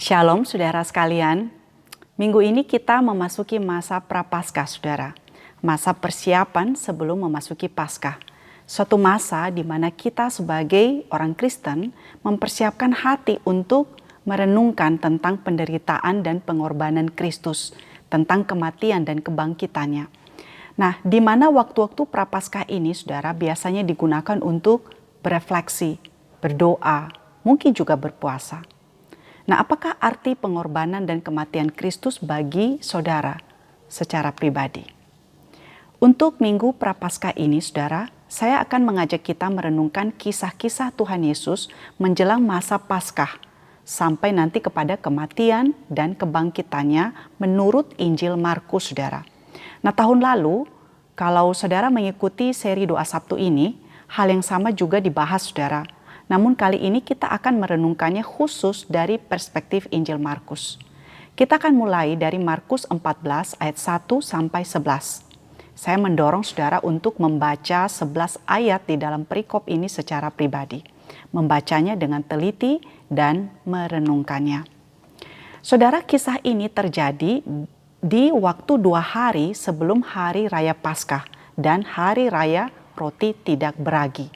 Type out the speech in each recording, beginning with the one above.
Shalom saudara sekalian, minggu ini kita memasuki masa Prapaskah saudara. Masa persiapan sebelum memasuki Paskah. Suatu masa di mana kita sebagai orang Kristen mempersiapkan hati untuk merenungkan tentang penderitaan dan pengorbanan Kristus, tentang kematian dan kebangkitannya. Nah, di mana waktu-waktu Prapaskah ini saudara biasanya digunakan untuk berefleksi, berdoa, mungkin juga berpuasa. Nah, apakah arti pengorbanan dan kematian Kristus bagi saudara secara pribadi? Untuk Minggu Prapaskah ini, saudara, saya akan mengajak kita merenungkan kisah-kisah Tuhan Yesus menjelang masa Paskah, sampai nanti kepada kematian dan kebangkitannya menurut Injil Markus, saudara. Nah, tahun lalu, kalau saudara mengikuti seri doa Sabtu ini, hal yang sama juga dibahas, saudara. Namun kali ini kita akan merenungkannya khusus dari perspektif Injil Markus. Kita akan mulai dari Markus 14 ayat 1 sampai 11. Saya mendorong saudara untuk membaca 11 ayat di dalam perikop ini secara pribadi. Membacanya dengan teliti dan merenungkannya. Saudara, kisah ini terjadi di waktu 2 hari sebelum hari raya Paskah dan hari raya roti tidak beragi.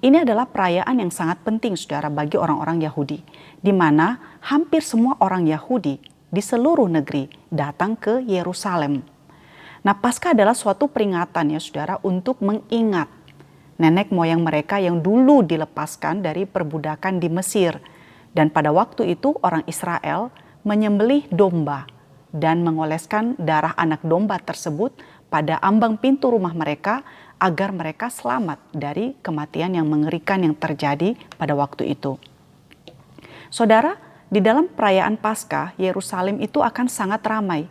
Ini adalah perayaan yang sangat penting saudara bagi orang-orang Yahudi, di mana hampir semua orang Yahudi di seluruh negeri datang ke Yerusalem. Nah, Paskah adalah suatu peringatan ya saudara untuk mengingat nenek moyang mereka yang dulu dilepaskan dari perbudakan di Mesir. Dan pada waktu itu orang Israel menyembelih domba dan mengoleskan darah anak domba tersebut pada ambang pintu rumah mereka agar mereka selamat dari kematian yang mengerikan yang terjadi pada waktu itu. Saudara, di dalam perayaan Paskah, Yerusalem itu akan sangat ramai.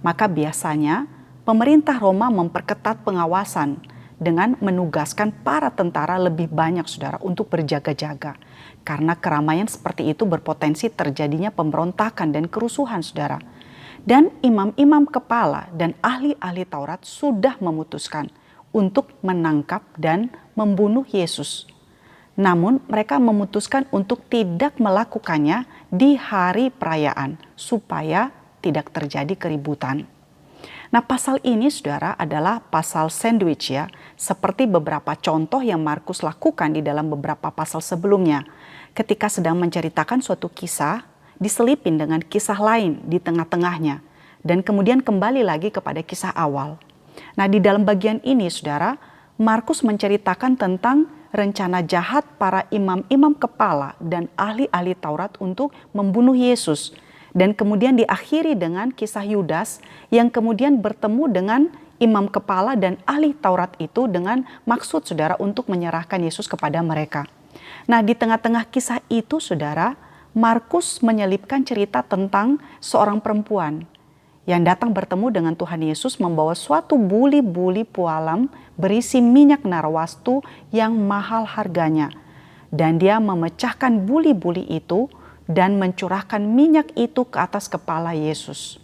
Maka biasanya pemerintah Roma memperketat pengawasan dengan menugaskan para tentara lebih banyak saudara untuk berjaga-jaga. Karena keramaian seperti itu berpotensi terjadinya pemberontakan dan kerusuhan saudara. Dan imam-imam kepala dan ahli-ahli Taurat sudah memutuskan untuk menangkap dan membunuh Yesus. Namun mereka memutuskan untuk tidak melakukannya di hari perayaan supaya tidak terjadi keributan. Nah, pasal ini saudara adalah pasal sandwich ya, seperti beberapa contoh yang Markus lakukan di dalam beberapa pasal sebelumnya. Ketika sedang menceritakan suatu kisah, diselipin dengan kisah lain di tengah-tengahnya dan kemudian kembali lagi kepada kisah awal. Nah, di dalam bagian ini saudara, Markus menceritakan tentang rencana jahat para imam-imam kepala dan ahli-ahli Taurat untuk membunuh Yesus. Dan kemudian diakhiri dengan kisah Yudas yang kemudian bertemu dengan imam kepala dan ahli Taurat itu dengan maksud saudara untuk menyerahkan Yesus kepada mereka. Nah, di tengah-tengah kisah itu saudara, Markus menyelipkan cerita tentang seorang perempuan yang datang bertemu dengan Tuhan Yesus membawa suatu buli-buli pualam berisi minyak narwastu yang mahal harganya. Dan dia memecahkan buli-buli itu dan mencurahkan minyak itu ke atas kepala Yesus.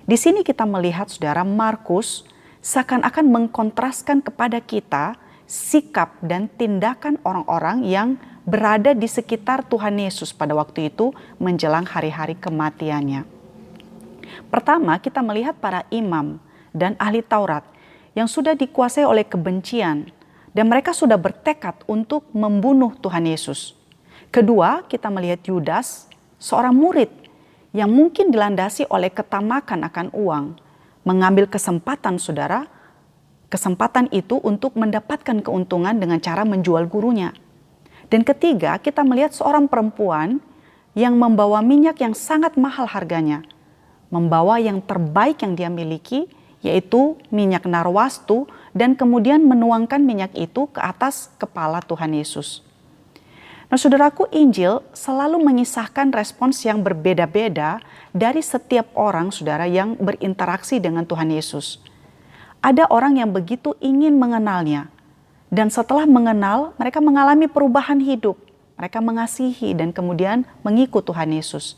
Di sini kita melihat saudara Markus seakan-akan mengkontraskan kepada kita sikap dan tindakan orang-orang yang berada di sekitar Tuhan Yesus pada waktu itu menjelang hari-hari kematiannya. Pertama, kita melihat para imam dan ahli Taurat yang sudah dikuasai oleh kebencian dan mereka sudah bertekad untuk membunuh Tuhan Yesus. Kedua, kita melihat Yudas, seorang murid yang mungkin dilandasi oleh ketamakan akan uang, mengambil kesempatan saudara, kesempatan itu untuk mendapatkan keuntungan dengan cara menjual gurunya. Dan ketiga, kita melihat seorang perempuan yang membawa minyak yang sangat mahal harganya, membawa yang terbaik yang dia miliki, yaitu minyak narwastu, dan kemudian menuangkan minyak itu ke atas kepala Tuhan Yesus. Nah, saudaraku, Injil selalu mengisahkan respons yang berbeda-beda dari setiap orang saudara yang berinteraksi dengan Tuhan Yesus. Ada orang yang begitu ingin mengenalnya, dan setelah mengenal mereka mengalami perubahan hidup. Mereka mengasihi dan kemudian mengikut Tuhan Yesus.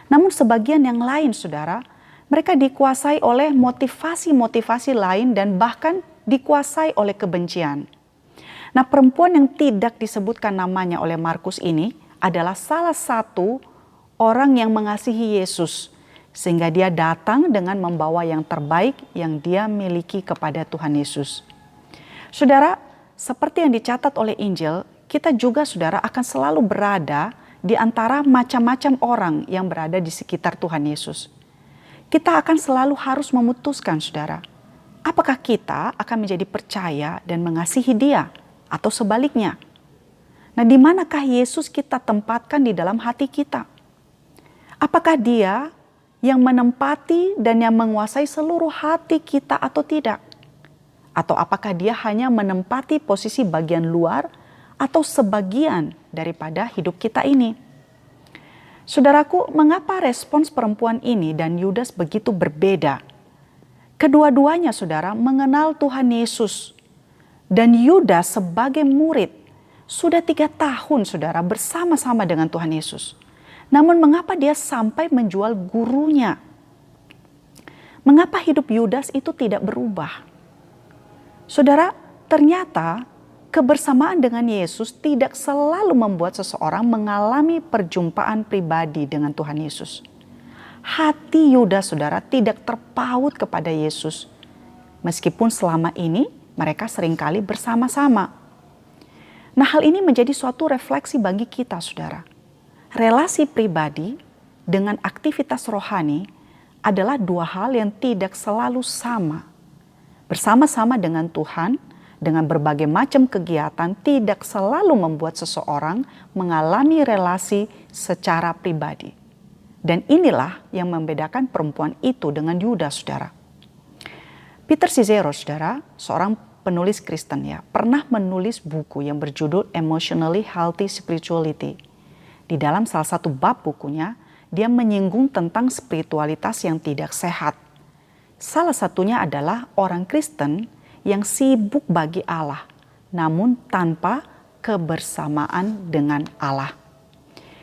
Namun sebagian yang lain saudara, mereka dikuasai oleh motivasi-motivasi lain dan bahkan dikuasai oleh kebencian. Nah, perempuan yang tidak disebutkan namanya oleh Markus ini adalah salah satu orang yang mengasihi Yesus, sehingga dia datang dengan membawa yang terbaik yang dia miliki kepada Tuhan Yesus. Saudara, seperti yang dicatat oleh Injil, kita juga saudara akan selalu berada di antara macam-macam orang yang berada di sekitar Tuhan Yesus. Kita akan selalu harus memutuskan saudara, apakah kita akan menjadi percaya dan mengasihi Dia atau sebaliknya. Nah, di manakah Yesus kita tempatkan di dalam hati kita? Apakah Dia yang menempati dan yang menguasai seluruh hati kita atau tidak? Atau apakah Dia hanya menempati posisi bagian luar atau sebagian daripada hidup kita ini? Saudaraku, mengapa respons perempuan ini dan Yudas begitu berbeda? Kedua-duanya saudara mengenal Tuhan Yesus. Dan Yudas sebagai murid sudah 3 tahun saudara bersama-sama dengan Tuhan Yesus. Namun mengapa dia sampai menjual gurunya? Mengapa hidup Yudas itu tidak berubah? Saudara, ternyata kebersamaan dengan Yesus tidak selalu membuat seseorang mengalami perjumpaan pribadi dengan Tuhan Yesus. Hati Yudas, saudara, tidak terpaut kepada Yesus. Meskipun selama ini mereka seringkali bersama-sama. Nah, hal ini menjadi suatu refleksi bagi kita, saudara. Relasi pribadi dengan aktivitas rohani adalah 2 hal yang tidak selalu sama. Bersama-sama dengan Tuhan, dengan berbagai macam kegiatan tidak selalu membuat seseorang mengalami relasi secara pribadi. Dan inilah yang membedakan perempuan itu dengan Yudas, saudara. Peter Scazzero, saudara, seorang penulis Kristen ya, pernah menulis buku yang berjudul Emotionally Healthy Spirituality. Di dalam salah satu bab bukunya, dia menyinggung tentang spiritualitas yang tidak sehat. Salah satunya adalah orang Kristen yang sibuk bagi Allah, namun tanpa kebersamaan dengan Allah.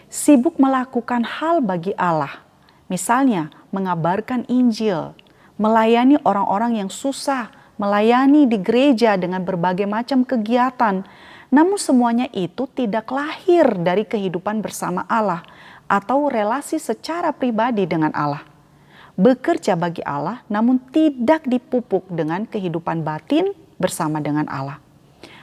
Sibuk melakukan hal bagi Allah, misalnya mengabarkan Injil, melayani orang-orang yang susah, melayani di gereja dengan berbagai macam kegiatan. Namun semuanya itu tidak lahir dari kehidupan bersama Allah atau relasi secara pribadi dengan Allah. Bekerja bagi Allah namun tidak dipupuk dengan kehidupan batin bersama dengan Allah.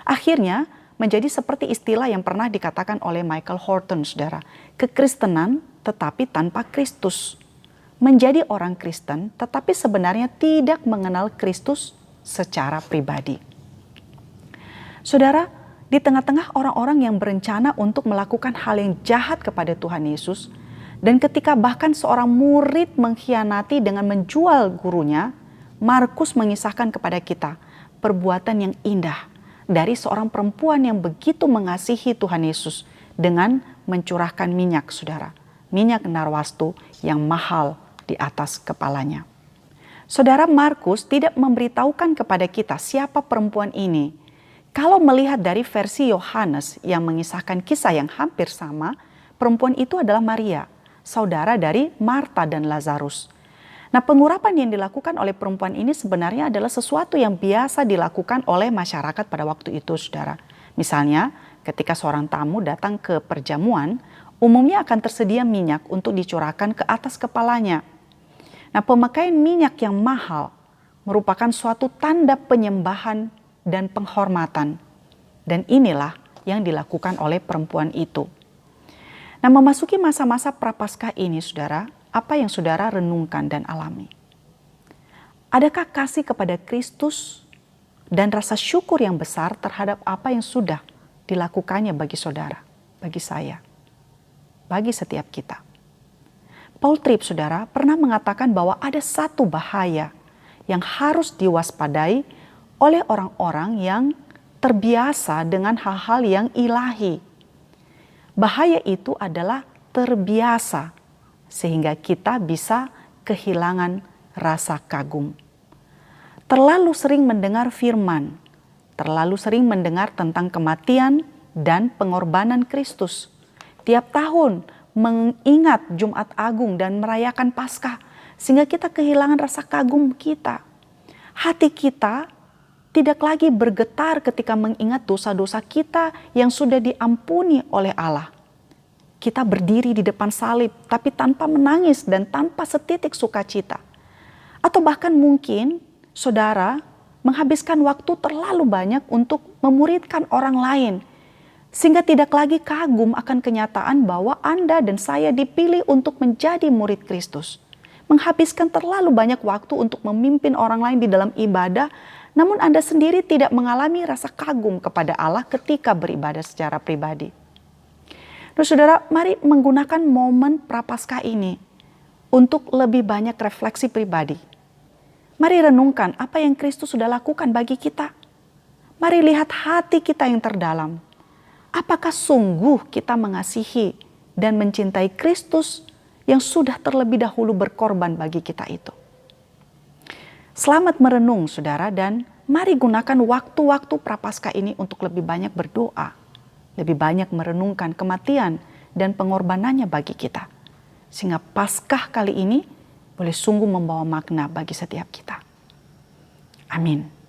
Akhirnya menjadi seperti istilah yang pernah dikatakan oleh Michael Horton, saudara. Kekristenan tetapi tanpa Kristus. Menjadi orang Kristen tetapi sebenarnya tidak mengenal Kristus secara pribadi. Saudara, di tengah-tengah orang-orang yang berencana untuk melakukan hal yang jahat kepada Tuhan Yesus, dan ketika bahkan seorang murid mengkhianati dengan menjual gurunya, Markus mengisahkan kepada kita perbuatan yang indah dari seorang perempuan yang begitu mengasihi Tuhan Yesus dengan mencurahkan minyak, saudara. Minyak narwastu yang mahal di atas kepalanya. Saudara, Markus tidak memberitahukan kepada kita siapa perempuan ini. Kalau melihat dari versi Yohanes yang mengisahkan kisah yang hampir sama, perempuan itu adalah Maria, saudara dari Marta dan Lazarus. Nah, pengurapan yang dilakukan oleh perempuan ini sebenarnya adalah sesuatu yang biasa dilakukan oleh masyarakat pada waktu itu, saudara. Misalnya, ketika seorang tamu datang ke perjamuan, umumnya akan tersedia minyak untuk dicurahkan ke atas kepalanya. Nah, pemakaian minyak yang mahal merupakan suatu tanda penyembahan dan penghormatan. Dan inilah yang dilakukan oleh perempuan itu. Nah, memasuki masa-masa Prapaskah ini, saudara, apa yang saudara renungkan dan alami? Adakah kasih kepada Kristus dan rasa syukur yang besar terhadap apa yang sudah dilakukannya bagi saudara, bagi saya, bagi setiap kita? Paul Tripp, saudara, pernah mengatakan bahwa ada satu bahaya yang harus diwaspadai oleh orang-orang yang terbiasa dengan hal-hal yang ilahi. Bahaya itu adalah terbiasa sehingga kita bisa kehilangan rasa kagum. Terlalu sering mendengar firman, terlalu sering mendengar tentang kematian dan pengorbanan Kristus. Tiap tahun mengingat Jumat Agung dan merayakan Paskah sehingga kita kehilangan rasa kagum kita. Hati kita tidak lagi bergetar ketika mengingat dosa-dosa kita yang sudah diampuni oleh Allah. kita berdiri di depan salib, tapi tanpa menangis dan tanpa setitik sukacita. Atau bahkan mungkin saudara menghabiskan waktu terlalu banyak untuk memuridkan orang lain, sehingga tidak lagi kagum akan kenyataan bahwa Anda dan saya dipilih untuk menjadi murid Kristus. Menghabiskan terlalu banyak waktu untuk memimpin orang lain di dalam ibadah, namun Anda sendiri tidak mengalami rasa kagum kepada Allah ketika beribadah secara pribadi. Nah, saudara, mari menggunakan momen Prapaskah ini untuk lebih banyak refleksi pribadi. Mari renungkan apa yang Kristus sudah lakukan bagi kita. Mari lihat hati kita yang terdalam. Apakah sungguh kita mengasihi dan mencintai Kristus yang sudah terlebih dahulu berkorban bagi kita itu? Selamat merenung, saudara, dan mari gunakan waktu-waktu Prapaskah ini untuk lebih banyak berdoa. Lebih banyak merenungkan kematian dan pengorbanannya bagi kita. Sehingga Paskah kali ini boleh sungguh membawa makna bagi setiap kita. Amin.